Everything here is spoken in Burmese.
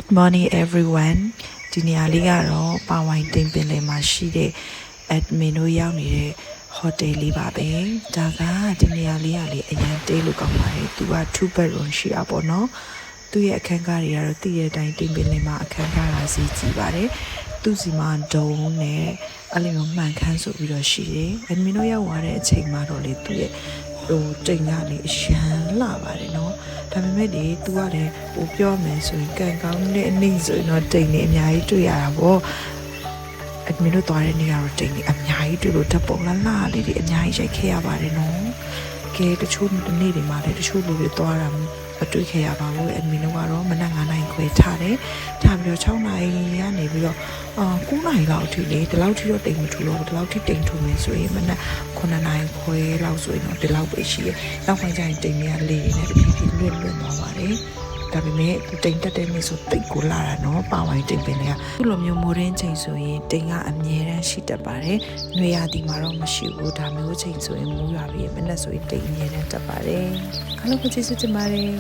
Good morning everyone ဒီနေရာလေးကတော့ပါဝိုင်တင်ပင်လယ်မှာရှိတဲ့ admin တို့ရောက်နေတဲ့ hotel လေးပါပဲဒါကဒီနေရာလေးကလေအရင်တေးလို့ကောင်းပါတယ်သူက2 bedroom ရှိတာပေါ့နော်သူ့ရဲ့အခန်းကားတွေကတော့တည့်ရတိုင်းတင်ပင်လယ်မှာအခန်းကားရာစီကြည့်ပါတယ်သူ့စီမှာဒုံနဲ့အဲ့လိုမျိုးမှန်ခန်းဆိုပြီးတော့ရှိတယ် admin တို့ရောက်သွားတဲ့အချိန်မှာတော့လေသူ့ရဲ့တိမ်ကလေအရှမ်းလာပါတယ်နော်ဒါပေမဲ့လေသူကလည်းဟိုပြောမယ်ဆိုရင်ကန်ကောင်းတဲ့အနည်းဆိုရင်တော့တိမ်နေအများကြီးတွေ့ရတာပေါ့admin တို့သွားတဲ့နေရာတော့တိမ်နေအများကြီးတွေ့လို့ဓာတ်ပုံလာလေးတွေအများကြီးရိုက်ခဲ့ရပါတယ်နော်ကဲတချို့နေ့တွေမှာလည်းတချို့လူတွေသွားတာမတွေ့ခဲ့ရပါဘူး admin တို့ကတော့မနက်9 နာရီခွဲထားတယ်ထားပြီးတော့6 နာရီကနေပြီးတော့9 နာရီလောက်အထိလေဒီလောက်ထိတော့တိမ်မထူတော့ဒီလောက်ထိတိမ်ထူမယ်ဆိုရင်မနက်9 နာရီခွဲလောက်ဆိုရင်တော့ဒီလောက်ပဲရှိရဲ့နောက်ပိုင်းကျရင်တိမ်တွေကလေနေတဖြည်းဖြည်းလွင့်သွားပါတယ်ဒါပေမဲ့တိမ်တက်တဲ့နေ့ဆိုတိတ်ကိုလာတာနော်ပါဝိုင်တိမ်ပင်တွေကခုလိုမျိုးမိုးရင်းချိန်ဆိုရင်တိမ်ကအမြဲတမ်းရှိတတ်ပါတယ်။နှွေရာသီမှာတော့မရှိဘူးဒါမျိုးချိန်ဆိုရင်မိုးရွာပြီးမနက်ဆိုရင်တိမ်အမြဲတမ်းတက်ပါတယ်။အားလုံးကိုကျေးဇူးတင်ပါတယ်